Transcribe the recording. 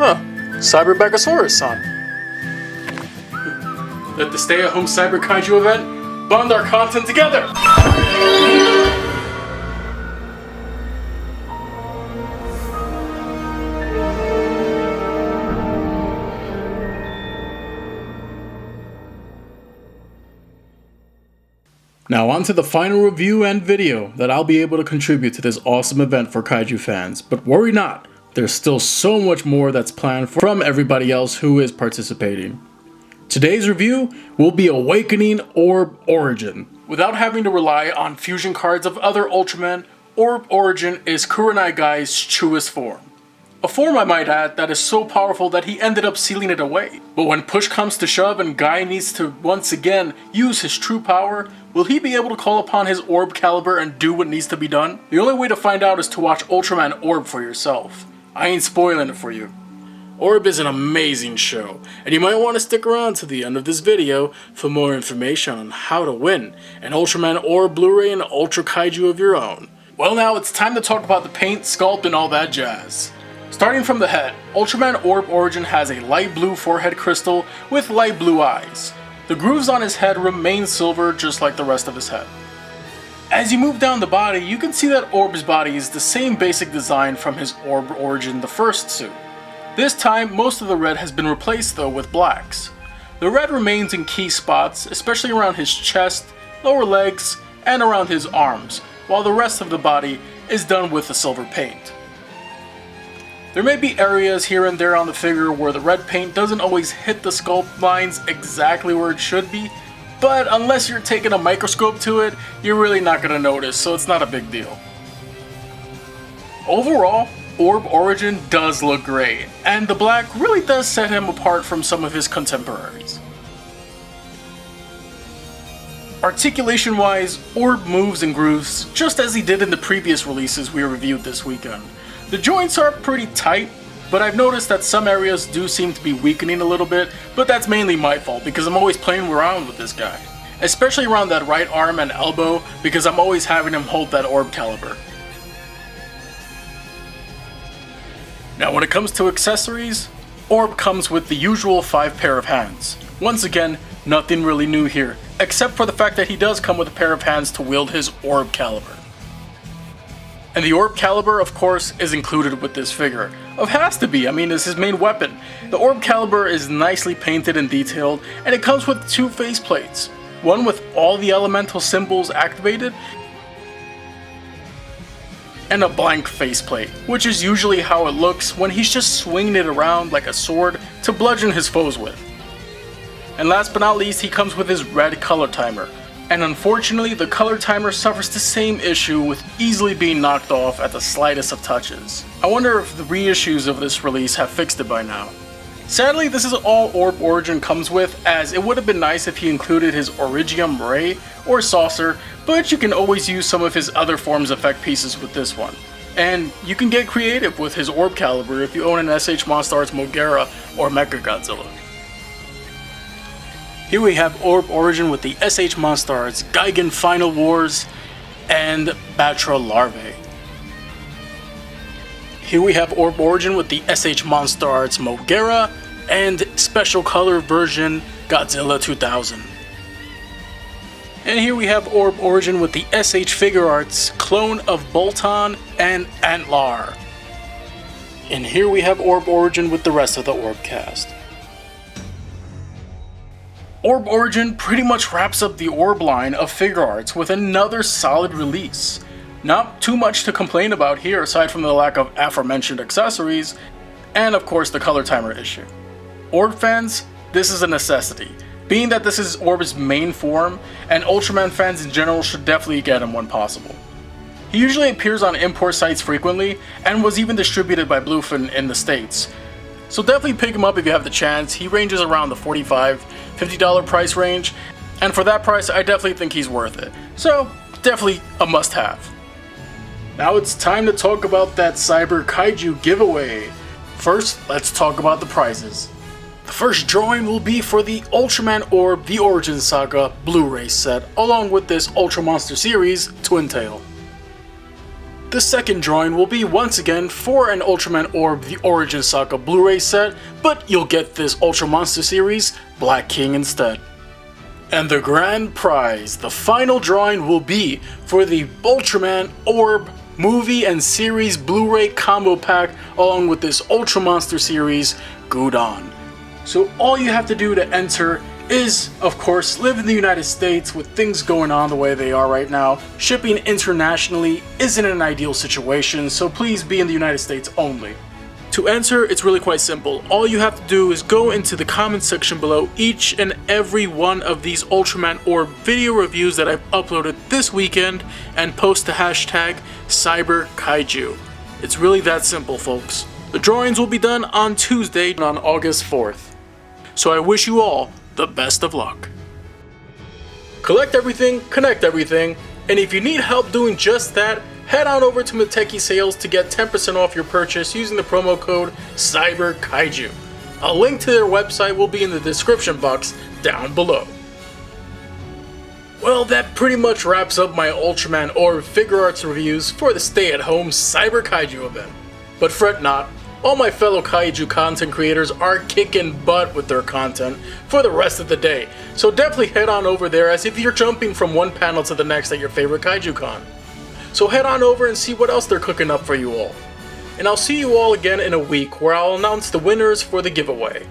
Oh, Cyberbagosaurus-san. At the Stay at Home Cyber Kaiju Event, bond our content together! Now on to the final review and video that I'll be able to contribute to this awesome event for Kaiju fans, but worry not, there's still so much more that's planned from everybody else who is participating. Today's review will be Awakening Orb Origin. Without having to rely on fusion cards of other Ultraman, Orb Origin is Kurenai Guy's truest form. A form, I might add, that is so powerful that he ended up sealing it away. But when push comes to shove and Guy needs to once again use his true power, will he be able to call upon his orb caliber and do what needs to be done? The only way to find out is to watch Ultraman Orb for yourself. I ain't spoiling it for you. Orb is an amazing show, and you might want to stick around to the end of this video for more information on how to win an Ultraman Orb Blu-ray and Ultra Kaiju of your own. Well, now it's time to talk about the paint, sculpt, and all that jazz. Starting from the head, Ultraman Orb Origin has a light blue forehead crystal with light blue eyes. The grooves on his head remain silver just like the rest of his head. As you move down the body, you can see that Orb's body is the same basic design from his Orb Origin the first suit. This time, most of the red has been replaced though with blacks. The red remains in key spots, especially around his chest, lower legs, and around his arms, while the rest of the body is done with the silver paint. There may be areas here and there on the figure where the red paint doesn't always hit the sculpt lines exactly where it should be, but unless you're taking a microscope to it, you're really not going to notice, so it's not a big deal. Overall, Orb Origin does look great, and the black really does set him apart from some of his contemporaries. Articulation-wise, Orb moves and grooves just as he did in the previous releases we reviewed this weekend. The joints are pretty tight, but I've noticed that some areas do seem to be weakening a little bit, but that's mainly my fault because I'm always playing around with this guy. Especially around that right arm and elbow because I'm always having him hold that orb caliber. Now when it comes to accessories, Orb comes with the usual 5 pair of hands. Once again, nothing really new here, except for the fact that he does come with a pair of hands to wield his orb caliber. And the orb caliber, of course, is included with this figure. It has to be, I mean, it's his main weapon. The orb caliber is nicely painted and detailed, and it comes with 2 faceplates. One with all the elemental symbols activated, and a blank faceplate, which is usually how it looks when he's just swinging it around like a sword to bludgeon his foes with. And last but not least, he comes with his red color timer. And unfortunately, the color timer suffers the same issue with easily being knocked off at the slightest of touches. I wonder if the reissues of this release have fixed it by now. Sadly, this is all Orb Origin comes with, as it would have been nice if he included his Origium Ray or Saucer, but you can always use some of his other forms effect pieces with this one. And you can get creative with his Orb Caliber if you own an SH Monstars Mogera or Mechagodzilla. Here we have Orb Origin with the SH Monstars Gigan Final Wars and Batra Larvae. Here we have Orb Origin with the SH Monstars Mogera and Special Color version Godzilla 2000. And here we have Orb Origin with the SH Figuarts clone of Bolton and Antlar. And here we have Orb Origin with the rest of the Orb cast. Orb Origin pretty much wraps up the Orb line of Figuarts with another solid release. Not too much to complain about here aside from the lack of aforementioned accessories, and of course the color timer issue. Orb fans, this is a necessity, being that this is Orb's main form, and Ultraman fans in general should definitely get him when possible. He usually appears on import sites frequently, and was even distributed by Bluefin in the States. So definitely pick him up if you have the chance. He ranges around the $45–50 price range, and for that price I definitely think he's worth it. So definitely a must-have. Now it's time to talk about that Cyber Kaiju giveaway. First, let's talk about the prizes. The first drawing will be for the Ultraman Orb The Origin Saga Blu-ray set, along with this Ultra Monster Series Twin Tail. The second drawing will be once again for an Ultraman Orb The Origin Saga Blu-ray set, but you'll get this Ultra Monster series Black King instead. And the grand prize, the final drawing, will be for the Ultraman Orb movie and series Blu-ray combo pack along with this Ultra Monster series Gudon. So all you have to do to enter is, of course, live in the United States. With things going on the way they are right now, shipping internationally isn't an ideal situation, so please be in the United States only. To enter, it's really quite simple. All you have to do is go into the comment section below each and every one of these Ultraman Orb video reviews that I've uploaded this weekend and post the hashtag Cyber Kaiju. It's really that simple, folks. The drawings will be done on Tuesday on August 4th. So I wish you all the best of luck. Collect everything, connect everything, and if you need help doing just that, head on over to Mateki Sales to get 10% off your purchase using the promo code CYBERKAIJU. A link to their website will be in the description box down below. Well, that pretty much wraps up my Ultraman Orb Figuarts reviews for the stay-at-home Cyber Kaiju event. But fret not, all my fellow kaiju content creators are kicking butt with their content for the rest of the day, so definitely head on over there as if you're jumping from one panel to the next at your favorite kaiju con. So head on over and see what else they're cooking up for you all. And I'll see you all again in a week where I'll announce the winners for the giveaway.